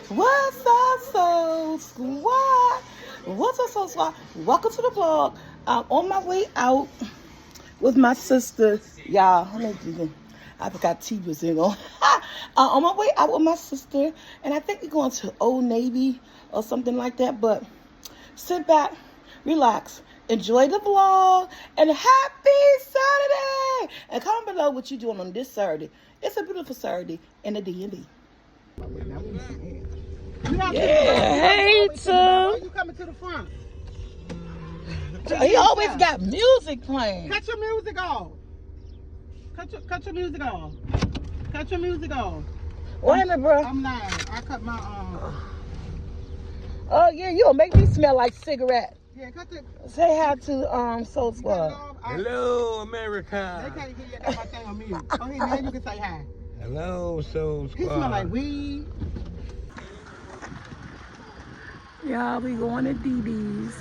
What's up, Soul Squad? What's up, Soul Squad? Welcome to the vlog. I'm on my way out with my sister. Y'all, I forgot T was in on. On my way out with my sister, and I think we're going to Old Navy or something like that. But sit back, relax, enjoy the vlog, and happy Saturday! And comment below what you're doing on this Saturday. It's a beautiful Saturday in the D&D. Yeah, hey, Tim. Why you coming to the front? He always got music playing. Cut your music off. Cut your music off. Cut your music off. Wait a minute, bro. I'm not. I cut my Oh yeah, you gonna make me smell like cigarette. Yeah, cut the. Say hi to Soul Squad. Hello, America. They can't hear you. I got my thing on mute. Oh, hey, now you can say hi. Hello, Soul Squad. He smell like weed. Y'all, we going to DD's.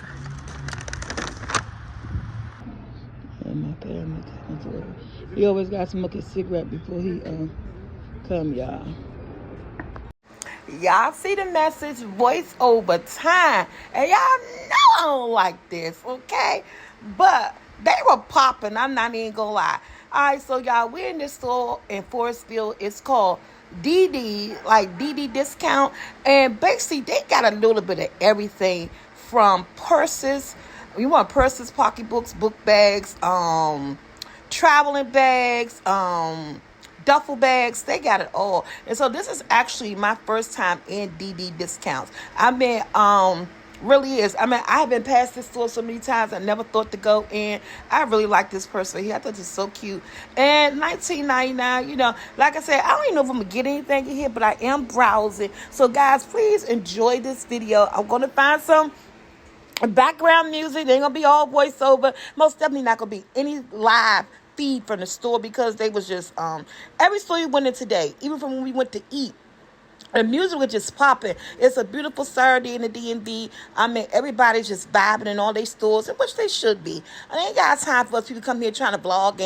He always got to smoke his cigarette before he come, y'all. Y'all see the message, voice over time. And y'all know I don't like this, okay? But they were popping, I'm not even gonna lie. Alright, so y'all, we're in this store in Forestville. It's called DD, like DD discount. And basically, they got a little bit of everything from purses. You want purses, pocketbooks, book bags, traveling bags, duffel bags. They got it all. And so this is actually my first time in DD discounts. I mean, really is. I mean, I have been past this store so many times. I never thought to go in. I really like this purse right here. I thought it was so cute. And $19.99, you know, like I said, I don't even know if I'm going to get anything in here, but I am browsing. So guys, please enjoy this video. I'm going to find some background music. They ain't going to be all voiceover. Most definitely not going to be any live feed from the store because they was just, every store you went in today, even from when we went to eat, the music was just popping. It's a beautiful Saturday in the D&D. I mean, everybody's just vibing in all their stores, and which they should be. I ain't got time for us people to come here trying to vlog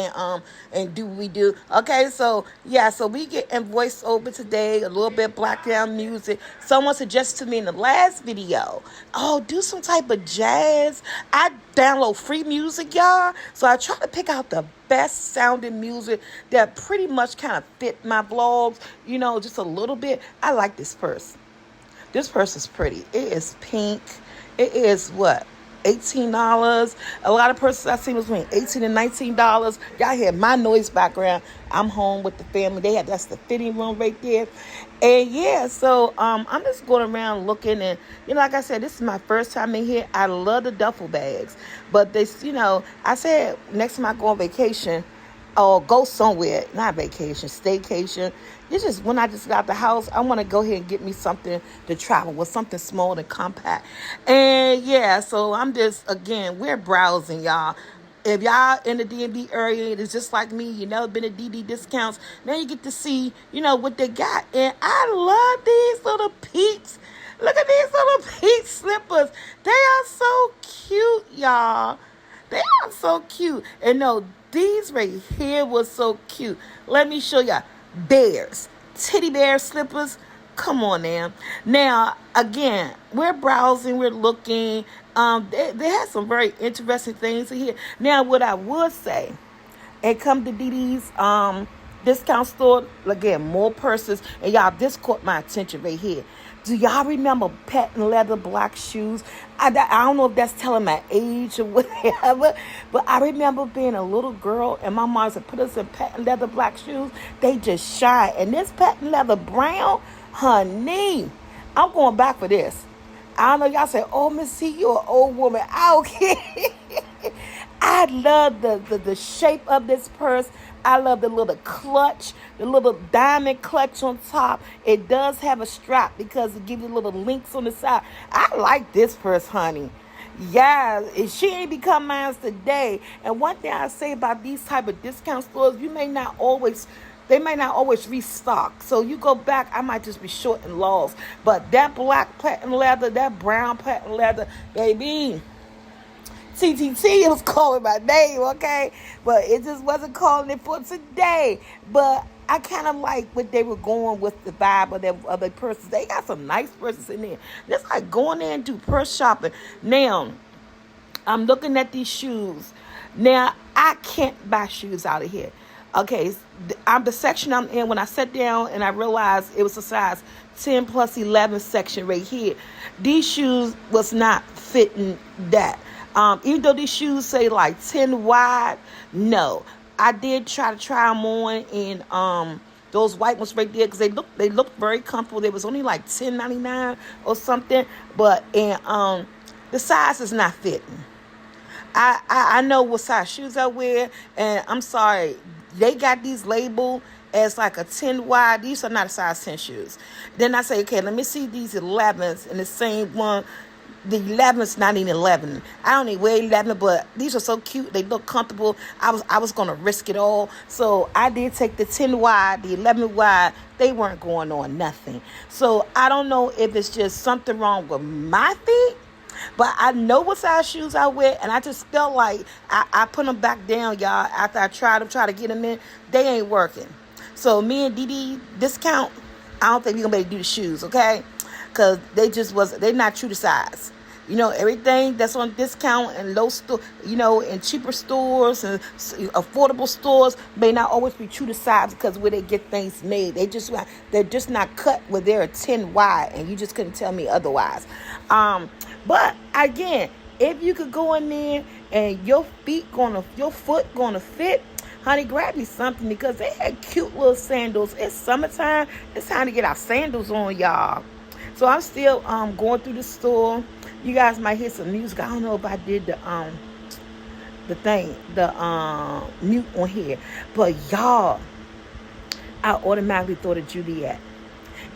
and do what we do. Okay, so yeah, so we get in voiceover today, a little bit background music. Someone suggested to me in the last video, oh, do some type of jazz. I download free music, y'all. So I try to pick out the best sounding music that pretty much kind of fit my vlogs, you know, just a little bit. I like this purse. This purse is pretty. It is pink. It is what? $18. A lot of purses I seen was between $18 and $19. Y'all hear my noise background. I'm home with the family. That's the fitting room right there. And yeah, so I'm just going around looking, and you know, like I said, this is my first time in here. I love the duffel bags, but this, you know, I said next time I go on vacation or go somewhere, not vacation, staycation. It's just when I just got the house, I want to go ahead and get me something to travel with, something small and compact. And yeah, so I'm just, again, we're browsing, y'all. If y'all in the D&D area, it's just like me, you never been to DD discounts, now you get to see, you know, what they got. And I love these little peeps. Look at these little peach slippers. They are so cute, y'all. They are so cute. And no, these right here was so cute. Let me show y'all. Bears. Teddy bear slippers. Come on now. Now, again, we're browsing, we're looking. They had some very interesting things in here. Now, what I would say, and come to DD's discount store, again, more purses. And y'all, this caught my attention right here. Do y'all remember patent leather black shoes? I don't know if that's telling my age or whatever, but I remember being a little girl and my mom said, put us in patent leather black shoes. They just shine. And this patent leather brown, honey, I'm going back for this. I don't know, y'all say, oh, Miss C, you're an old woman. I don't care. I love the shape of this purse. I love the little clutch, the little diamond clutch on top. It does have a strap because it gives you little links on the side. I like this purse, honey. Yeah, she ain't become mine today. And one thing I say about these type of discount stores, they may not always restock. So you go back, I might just be short and lost. But that black patent leather, that brown patent leather, baby, TTT, it was calling my name, okay? But it just wasn't calling it for today. But I kind of like what they were going with the vibe of their other purses. They got some nice purses in there. Just like going there and do purse shopping. Now, I'm looking at these shoes. Now, I can't buy shoes out of here. Okay, I'm the section I'm in. When I sat down and I realized it was a size 10 plus 11 section right here, these shoes was not fitting that. Even though these shoes say like 10 wide, no. I did try them on, and those white ones right there, because they looked very comfortable. They was only like $10.99 or something, but the size is not fitting. I know what size shoes I wear, and I'm sorry, they got these labeled as like a 10 wide. These are not size 10 shoes. Then I say, okay, let me see these 11s in the same one. The 11's not even 11. I don't even wear 11, but these are so cute. They look comfortable. I was going to risk it all. So I did take the 10 wide, the 11 wide. They weren't going on nothing. So I don't know if it's just something wrong with my feet, but I know what size shoes I wear, and I just felt like I put them back down, y'all, after I tried to get them in. They ain't working. So me and Dee discount, I don't think we're going to be able to do the shoes, okay? Because they're not true to size. You know, everything that's on discount and low store, you know, in cheaper stores and affordable stores may not always be true to size because where they get things made. They're just not cut where they're a 10 wide, and you just couldn't tell me otherwise. But again, if you could go in there and your foot gonna fit, honey, grab you something, because they had cute little sandals. It's summertime. It's time to get our sandals on, y'all. So I'm still going through the store. You guys might hear some music. I don't know if I did the mute on here, but y'all, I automatically thought of Juliet.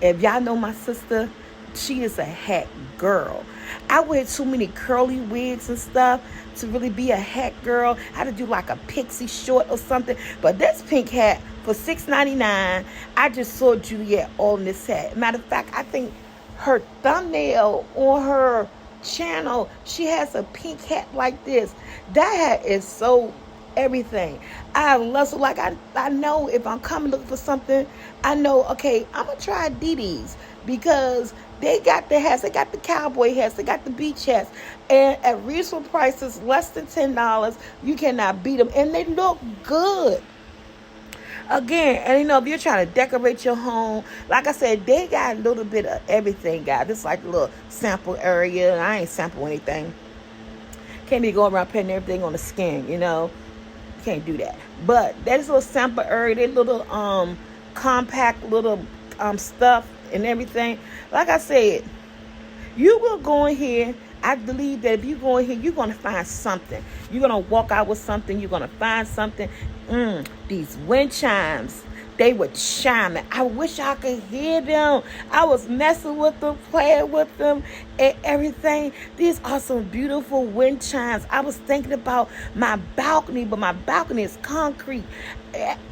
If y'all know my sister, she is a hat girl. I wear too many curly wigs and stuff to really be a hat girl. I had to do like a pixie short or something. But this pink hat for $6.99, I just saw Juliet on this hat. Matter of fact, I think her thumbnail on her channel, she has a pink hat like this. That hat is so everything. I love, so like I know if I'm coming looking for something, I know, okay, I'm gonna try Didi's, because they got the hats, they got the cowboy hats, they got the beach hats, and at reasonable prices, less than $10, you cannot beat them, and they look good. Again, and you know, if you're trying to decorate your home, like I said, they got a little bit of everything, guys. This is like a little sample area. I ain't sample anything. Can't be going around putting everything on the skin, you know. Can't do that. But that is a little sample area. They little compact little stuff and everything. Like I said, you will go in here. I believe that if you go in here, you're going to find something. You're going to walk out with something. You're going to find something. These wind chimes, they were chiming. I wish I could hear them. I was messing with them, playing with them, and everything. These are some beautiful wind chimes. I was thinking about my balcony, but my balcony is concrete.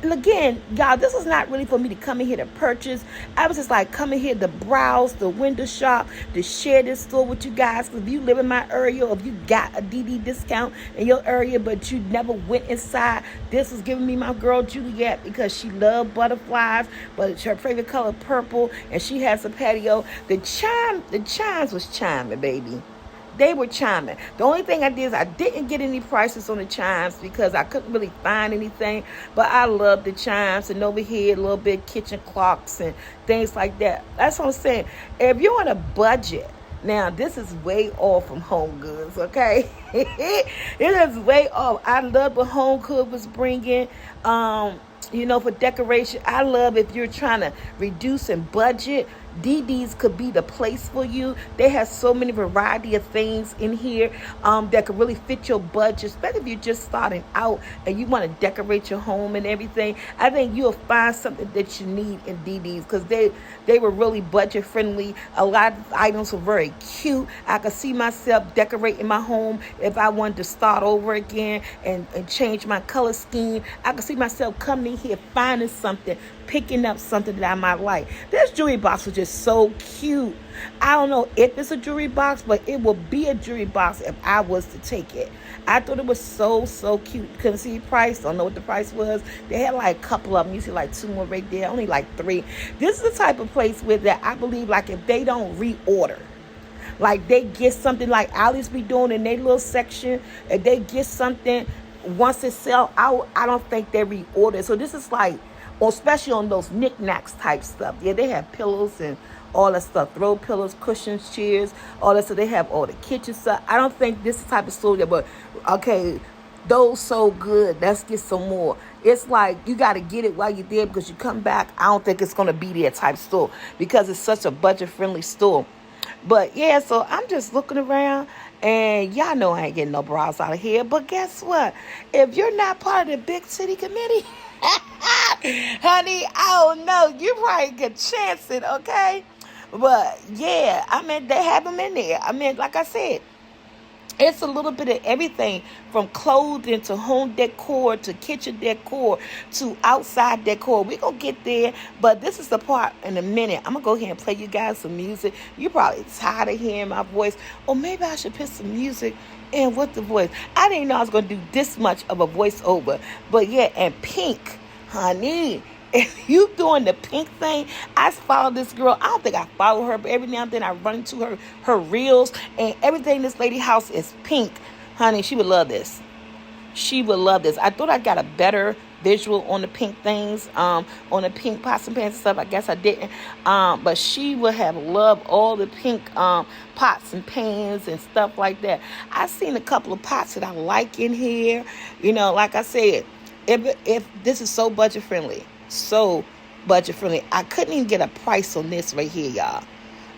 Again, y'all, this is not really for me to come in here to purchase. I was just like coming here to browse, the window shop, to share this store with you guys. If you live in my area, or if you got a DD discount in your area, but you never went inside, this was giving me my girl Juliet, because she loved butterflies, but her favorite color purple, and she has a patio. The chimes was chiming, baby. They were chiming. The only thing I did is I didn't get any prices on the chimes because I couldn't really find anything. But I love the chimes, and over here a little bit kitchen clocks and things like that. That's what I'm saying. If you're on a budget, now this is way off from Home Goods, okay? It is way off. I love what Home Goods was bringing. You know, for decoration. I love if you're trying to reduce and budget, DD's could be the place for you. They have so many variety of things in here that could really fit your budget, especially if you're just starting out and you want to decorate your home and everything. I think you'll find something that you need in DD's, because they were really budget friendly. A lot of items were very cute. I could see myself decorating my home if I wanted to start over again and change my color scheme. I could see myself coming in here finding something picking up something that I might like. This jewelry box was just so cute. I don't know if it's a jewelry box, but it will be a jewelry box if I was to take it. I thought it was so cute. Couldn't see the price. Don't know what the price was. They had like a couple of them. You see like 2 more right there. Only like 3. This is the type of place where that I believe like if they don't reorder, like they get something like Alice be doing in their little section, if they get something once it sell out, I don't think they reorder. So this is like, or especially on those knickknacks type stuff. Yeah, they have pillows and all that stuff, throw pillows, cushions, chairs, all that. So they have all the kitchen stuff. I don't think this is the type of store that, but okay, those so good, let's get some more. It's like you got to get it while you're there, because you come back, I don't think it's going to be there type store, because it's such a budget friendly store. But yeah, so I'm just looking around, and y'all know I ain't getting no bras out of here. But guess what? If you're not part of the big city committee, honey, I don't know. You probably could chance it, okay? But yeah, I mean, they have them in there. I mean, like I said, it's a little bit of everything, from clothing to home decor to kitchen decor to outside decor. We're going to get there, but this is the part in a minute. I'm going to go ahead and play you guys some music. You're probably tired of hearing my voice. Or maybe I should put some music in with the voice. I didn't know I was going to do this much of a voiceover. But yeah, and pink, honey. If you doing the pink thing, I follow this girl. I don't think I follow her, but every now and then I run into her reels, and everything in this lady house is pink. Honey, she would love this. She would love this. I thought I got a better visual on the pink things, on the pink pots and pans and stuff. I guess I didn't. But she would have loved all the pink pots and pans and stuff like that. I've seen a couple of pots that I like in here. You know, like I said, if this is so budget friendly. So budget friendly. I couldn't even get a price on this right here, y'all.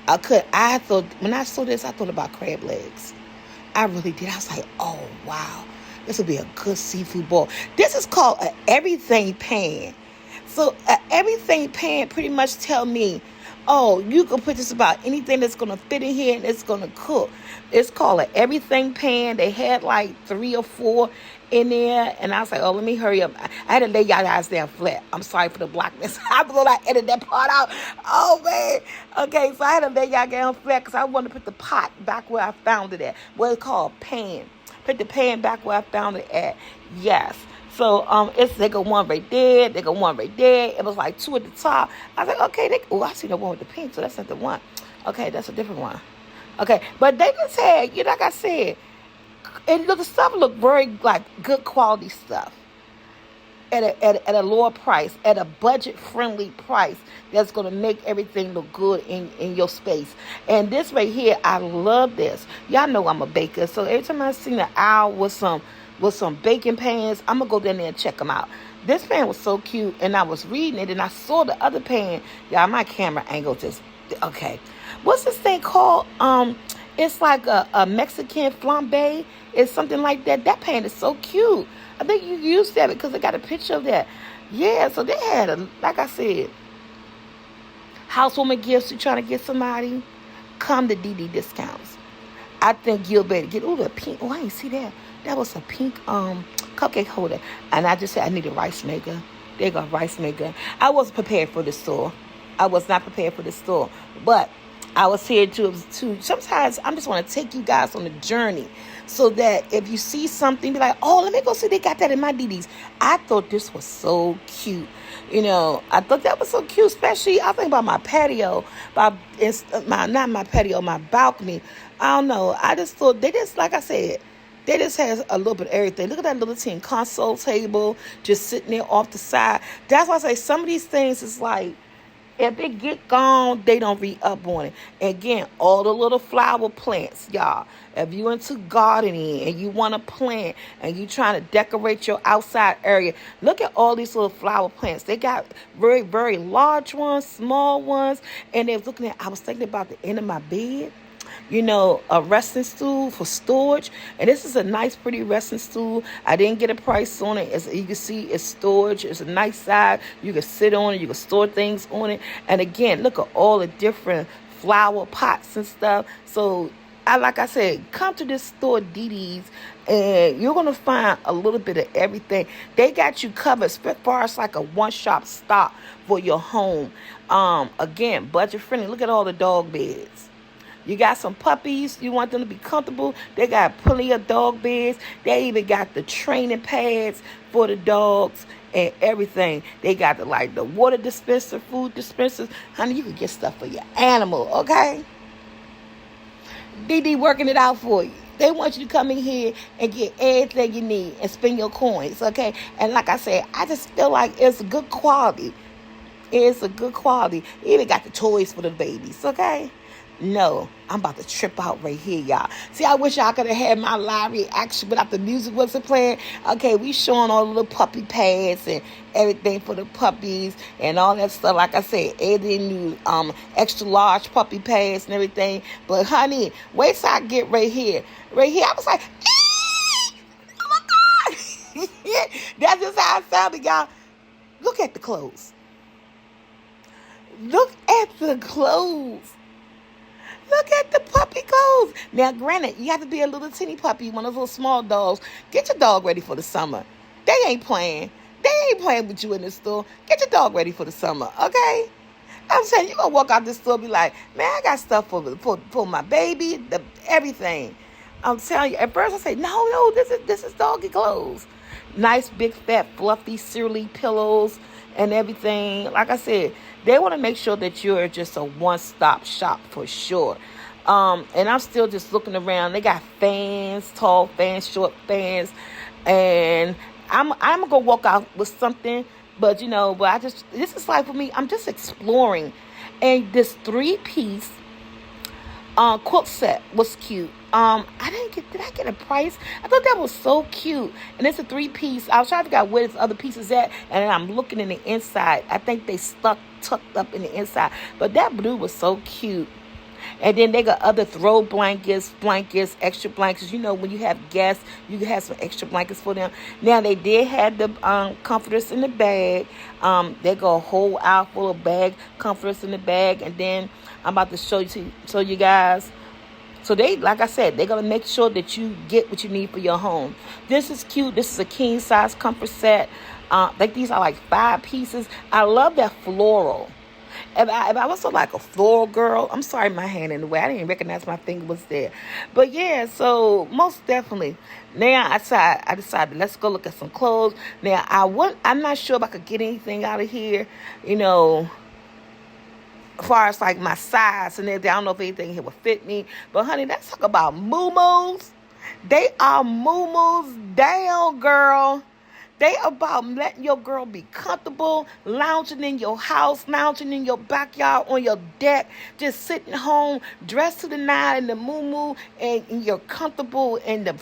I thought, when I saw this, I thought about crab legs. I really did. I was like, oh, wow. This would be a good seafood bowl. This is called an everything pan. So an everything pan pretty much tell me, oh, you can put just about anything that's going to fit in here and it's going to cook. It's called an everything pan. They had like 3 or 4 in there, and I was like, oh, let me hurry up. I had to lay y'all guys down flat. I'm sorry for the blackness. I thought I edited that part out. Oh, man. Okay, so I had to lay y'all down flat because I wanted to put the pot back where I found it at. What it's called, pan. Put the pan back where I found it at. Yes. So they got one right there. They got one right there. It was like 2 at the top. I was like, okay. I see the one with the pink, so that's not the one. Okay, that's a different one. Okay, but they just had, you know, like I said, the stuff looked very like good quality stuff at a lower price, at a budget friendly price that's going to make everything look good in your space. And this right here, I love this. Y'all know I'm a baker, so every time I see the aisle with some baking pans, I'm gonna go down there and check them out. This pan was so cute, and I was reading it, and I saw the other pan. Y'all, my camera angle just okay. What's this thing called? It's like a Mexican flambe. It's something like that. That pan is so cute. I think you used that because I got a picture of that. Yeah, so they had, like I said, housewarming gifts. You trying to get somebody? Come to DD Discounts. I think you'll better get, the pink. Oh, I didn't see that. That was a pink cupcake holder. And I just said I need a rice maker. There you go, rice maker. I wasn't prepared for the store. I was not prepared for the store. But I was here to sometimes I just want to take you guys on a journey so that if you see something, be like, oh, let me go see they got that in my DDs. I thought this was so cute. You know, I thought that was so cute, especially I think about my patio, not my patio, my balcony. I don't know. I just thought they just, like I said, they just has a little bit of everything. Look at that little team console table just sitting there off the side. That's why I say some of these things is like, if they get gone, they don't re-up on it. Again, all the little flower plants, y'all. If you into gardening and you want to plant and you trying to decorate your outside area, look at all these little flower plants. They got very, very large ones, small ones. And they was looking at, I was thinking about the end of my bed. You know, a resting stool for storage. And this is a nice, pretty resting stool. I didn't get a price on it. As you can see, it's storage. It's a nice size. You can sit on it. You can store things on it. And again, look at all the different flower pots and stuff. So like I said, come to this store, DD's, and you're gonna find a little bit of everything. They got you covered as far as like a one-shop stop for your home. Again, budget friendly. Look at all the dog beds. You got some puppies, you want them to be comfortable. They got plenty of dog beds. They even got the training pads for the dogs and everything. They got the water dispenser, food dispensers. Honey, you can get stuff for your animal, okay? DD working it out for you. They want you to come in here and get everything you need and spend your coins, okay? And like I said, I just feel like it's good quality. It's a good quality. You even got the toys for the babies, okay? No, I'm about to trip out right here, y'all. See, I wish y'all could have had my live reaction without the music wasn't playing. Okay, we showing all the little puppy pads and everything for the puppies and all that stuff. Like I said, everything new extra large puppy pads and everything. But honey, wait till I get right here. Right here, I was like, oh my God. That's just how I sounded, y'all. Look at the clothes. Look at the clothes. Look at the puppy clothes. Now, granted, you have to be a little teeny puppy, one of those little small dogs. Get your dog ready for the summer. They ain't playing. They ain't playing with you in the store. Get your dog ready for the summer, okay? I'm saying, you're going to walk out this store and be like, man, I got stuff for my baby, everything. I'm telling you, at first I say, no, this is doggy clothes. Nice, big, fat, fluffy, cereally pillows and everything. Like I said, they want to make sure that you're just a one-stop shop for sure. And I'm still just looking around. They got fans, tall fans, short fans. And I'm going to walk out with something. But, this is like for me, I'm just exploring. And this 3-piece quilt set was cute. Did I get a price? I thought that was so cute. And it's a 3-piece. I was trying to figure out where this other piece is at. And then I'm looking in the inside. I think they tucked up in the inside. But that blue was so cute. And then they got other throw blankets, extra blankets. When you have guests, you can have some extra blankets for them. Now, they did have the comforters in the bag. They got a whole aisle full of comforters in the bag. And then I'm about to show you guys. So they, like I said, they're going to make sure that you get what you need for your home. This is cute. This is a king size comfort set. These are like 5 pieces. I love that floral. If I was like a floral girl, I'm sorry, my hand in the way. I didn't even recognize my finger was there. But yeah, so most definitely. Now I decided let's go look at some clothes. Now I'm not sure if I could get anything out of here, as far as like my size and everything. I don't know if anything here will fit me. But honey, let's talk about moo-moos. They are moo-moos down, girl. They about letting your girl be comfortable, lounging in your house, lounging in your backyard, on your deck, just sitting home, dressed to the nine in the moo-moo, and you're comfortable and the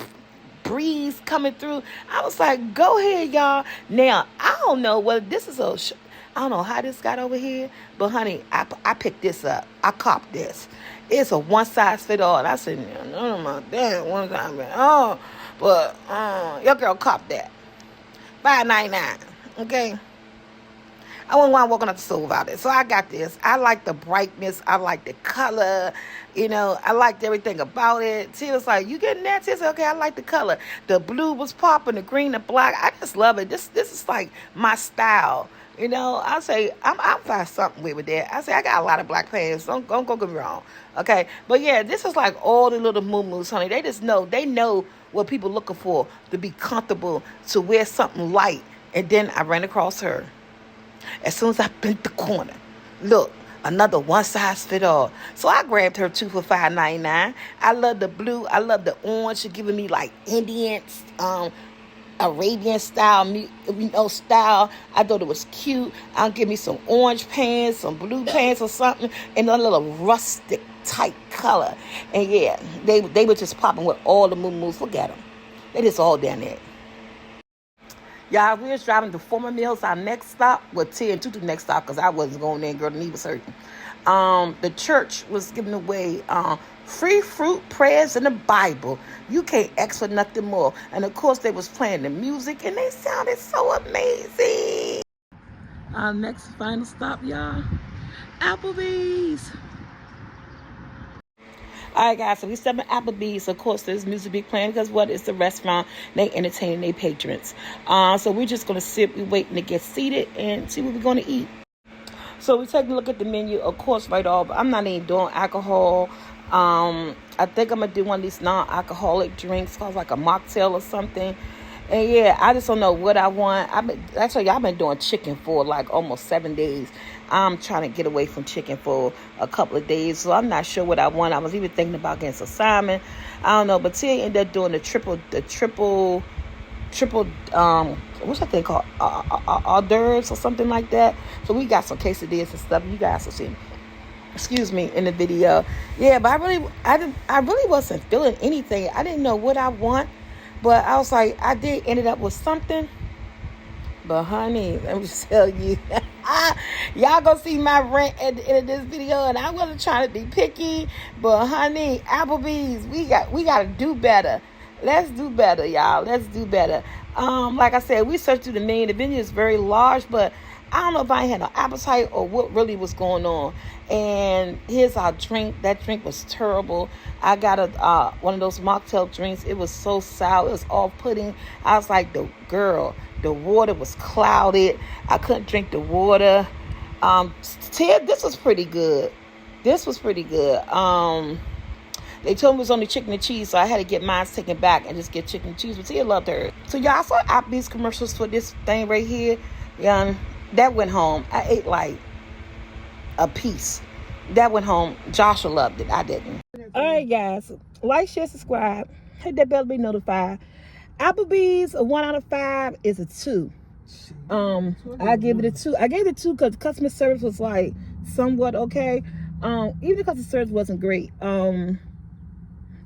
breeze coming through. I was like, go ahead, y'all. Now, I don't know whether this is I don't know how this got over here, but honey, I picked this up. I copped this. It's a one-size-fit-all. And I said, no, my damn one-size-fit-all. But your girl copped that. $5.99. Okay. I wouldn't want walking up the store without it. So I got this. I like the brightness. I like the color. I liked everything about it. She was like, you getting that? She said, okay, I like the color. The blue was popping, the green, the black. I just love it. This is like my style. I say, I'll find something with that. I say, I got a lot of black pants. Don't go get me wrong. Okay. But yeah, this is like all the little moo-moos, honey. They just know. They know what people looking for to be comfortable, to wear something light. And then I ran across her. As soon as I bent the corner, look, another one-size-fit-all. So I grabbed her 2 for $5.99. I love the blue. I love the orange. She's giving me like Indian, Arabian style, style. I thought it was cute. I'll give me some orange pants, some blue pants or something, and a little rustic type color. And yeah, they were just popping with all the moo-moos. Look at them. They just all down there. Y'all, we was driving to Former Mills, our next stop. Well, 10 to the next stop because I wasn't going there, girl. The knee was hurting. The church was giving away free fruit, prayers, and the Bible. You can't ask for nothing more. And, of course, they was playing the music, and they sounded so amazing. Our next final stop, y'all, Applebee's. All right, guys, so we stepping Applebee's. Of course, there's music be playing because what? It's the restaurant. They entertain their patrons. So we're just going to sit. We're waiting to get seated and see what we're going to eat. So we take a look at the menu, of course, right off. I'm not even doing alcohol. I think I'm going to do one of these non-alcoholic drinks called like a mocktail or something. And yeah, I just don't know what I want. I've been doing chicken for like almost 7 days. I'm trying to get away from chicken for a couple of days, so I'm not sure what I want. I was even thinking about getting some salmon. I don't know, but Tia ended up doing the triple, what's that thing called? Hors d'oeuvres or something like that. So we got some quesadillas and stuff. You guys will see. Excuse me, in the video. Yeah, but I really wasn't feeling anything. I didn't know what I want. But I was like, I did ended up with something. But honey, let me just tell you, y'all gonna see my rant at the end of this video, and I wasn't trying to be picky, but honey, Applebee's, we gotta do better. Let's do better, y'all. Let's do better. Like I said, we searched through the menu. The menu is very large, but I don't know if I had no appetite or what really was going on. And here's our drink. That drink was terrible. I got one of those mocktail drinks. It was so sour. It was off-putting. I was like, the water was clouded. I couldn't drink the water. Ted, this was pretty good. They told me it was only chicken and cheese, so I had to get mine taken back and just get chicken and cheese. But Tia loved her. So y'all saw Applebee's commercials for this thing right here. Yeah, that went home. I ate like a piece. That went home. Joshua loved it. I didn't. All right, guys. Like, share, subscribe. Hit that bell to be notified. Applebee's, a 1 out of 5 is a 2. I give it a 2. I gave it a 2 because customer service was like somewhat okay. Even the customer service wasn't great. Don't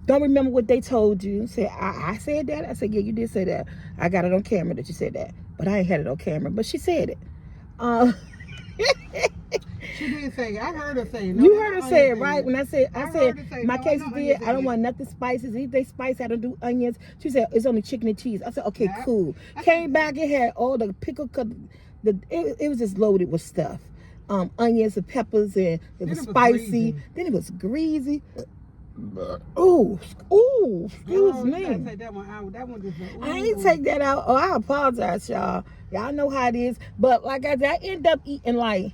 remember what they told you. Say I said that. I said, yeah, you did say that. I got it on camera that you said that, but I ain't had it on camera. But she said it. She did say it. I heard her say it. No, you heard her say it, right? When I said my no, case no did, I don't want nothing spices. Anything spicy, I don't do onions. She said it's only chicken and cheese. I said, okay, yeah, cool. Came back, it had all the pickle cut. It was just loaded with stuff. Onions and peppers, and it was spicy. Then it was greasy. Ooh, excuse me. That one just I ain't take that out. Oh, I apologize, y'all. Y'all know how it is. But like I said, I ended up eating like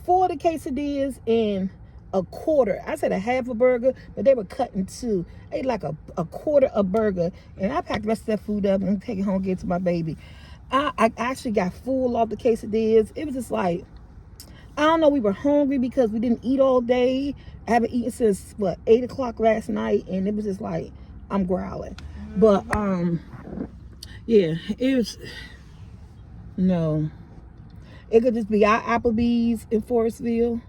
4 of the quesadillas and a quarter. I said a half a burger, but they were cut in 2. I ate like a quarter of burger, and I packed the rest of that food up and take it home and give it to my baby. I actually got full off the quesadillas. It was just like, I don't know, we were hungry because we didn't eat all day. I haven't eaten since 8 o'clock last night, and it was just like I'm growling. But yeah, it was no. It could just be our Applebee's in Forestville,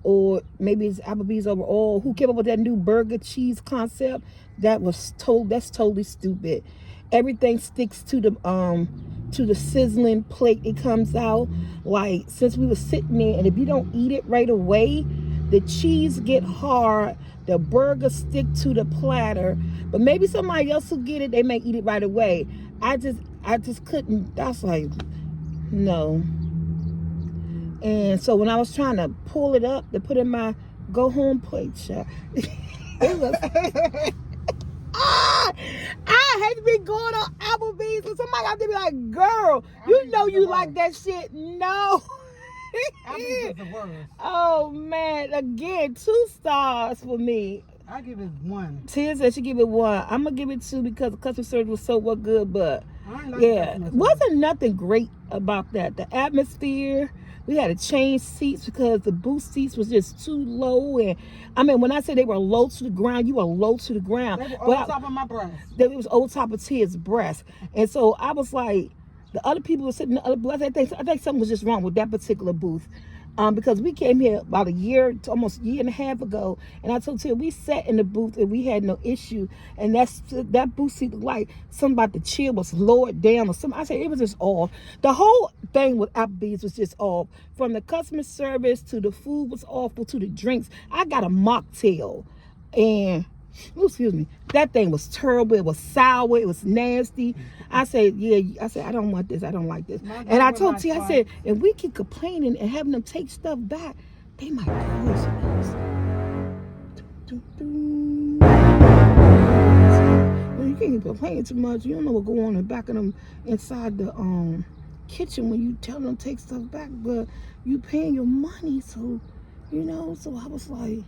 or maybe it's Applebee's overall. Who came up with that new burger cheese concept? That's totally stupid. Everything sticks to the sizzling plate it comes out. Like, since we were sitting there, and if you don't eat it right away, the cheese get hard, the burger stick to the platter. But maybe somebody else will get it, they may eat it right away. I just couldn't. That's like, no. And so when I was trying to pull it up to put in my go home plate, it was I hate to be going on Applebee's, so somebody got to be like, girl, you know you like that shit. No. Applebee's is the worst. Oh man, again, 2 stars for me. I give it 1. Tia said she give it 1. I'm gonna give it 2 because the customer service was so good, but like yeah, wasn't nothing great about that. The atmosphere, we had to change seats because the booth seats was just too low. And I mean, when I say they were low to the ground, you were low to the ground. They were over top of my breast. It was over top of Tia's breast. And so I was like, the other people were sitting in the other booth. I think something was just wrong with that particular booth. Because we came here about almost a year and a half ago, and I told Tia we sat in the booth and we had no issue, and that booth seat looked like something about the chair was lowered down or something. I said it was just off. The whole thing with Applebee's was just off. From the customer service to the food was awful to the drinks. I got a mocktail, and excuse me, that thing was terrible. It was sour. It was nasty. I said, I don't want this. I don't like this. And I told T, I said, if we keep complaining and having them take stuff back, they might poison us. be complaining too much. You don't know what go on in the back of them inside the kitchen when you tell them to take stuff back, but you paying your money, so you know. So I was like,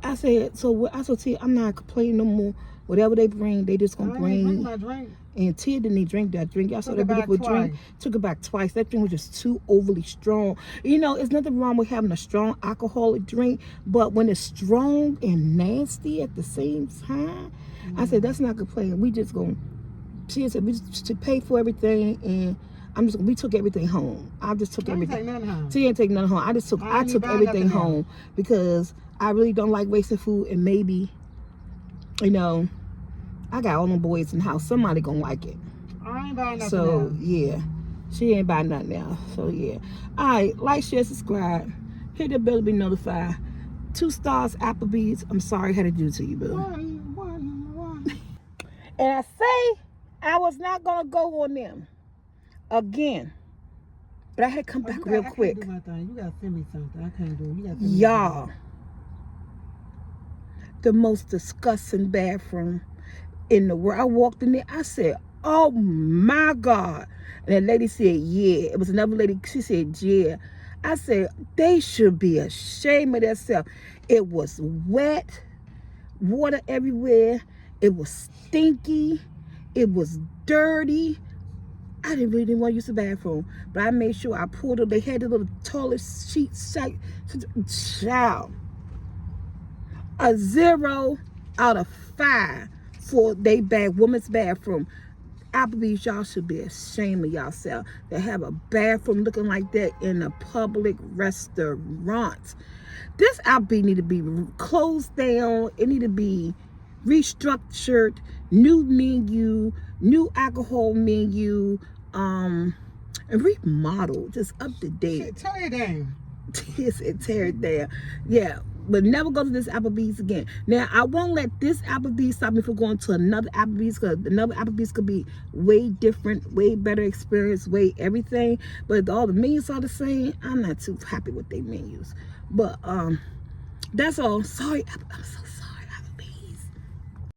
I said, Tia, I'm not complaining no more. Whatever they bring, they just gonna bring. My drink. And Tia didn't even drink that drink. Y'all saw that beautiful drink. Took it back twice. That drink was just too overly strong. You know, it's nothing wrong with having a strong alcoholic drink, but when it's strong and nasty at the same time, I said, that's not complaining. We just gonna. Tia said we just to pay for everything, and we took everything home. I just took everything. Tia didn't take nothing home. I took everything home because I really don't like wasting food, and maybe, you know, I got all them boys in the house. Somebody gonna like it. I ain't buying nothing. So yeah, she ain't buying nothing now. So yeah. All right, like, share, subscribe. Hit the bell to be notified. 2 stars, Applebee's. I'm sorry I had to do it to you, boo. One. And I say I was not gonna go on them again, but I had to come back real quick. I can't do my thing. You gotta send me something. I can't do it. You gotta send me Y'all, the most disgusting bathroom in the world. I walked in there. I said, "Oh my God!" And that lady said, "Yeah." It was another lady. She said, "Yeah." I said, "They should be ashamed of themselves." It was wet, water everywhere. It was stinky. It was dirty. I didn't really want to use the bathroom, but I made sure I pulled it. They had the little toilet sheet child. A 0 out of 5 for they woman's bathroom. Applebee's, y'all should be ashamed of yourself to have a bathroom looking like that in a public restaurant. This Applebee need to be closed down. It need to be restructured, new menu, new alcohol menu, and remodeled, just up to date. Tear it down. Tear it down. Yeah. But never go to this Applebee's again. Now, I won't let this Applebee's stop me from going to another Applebee's, because another Applebee's could be way different, way better experience, way everything. But all the menus are the same. I'm not too happy with their menus. But that's all. I'm sorry.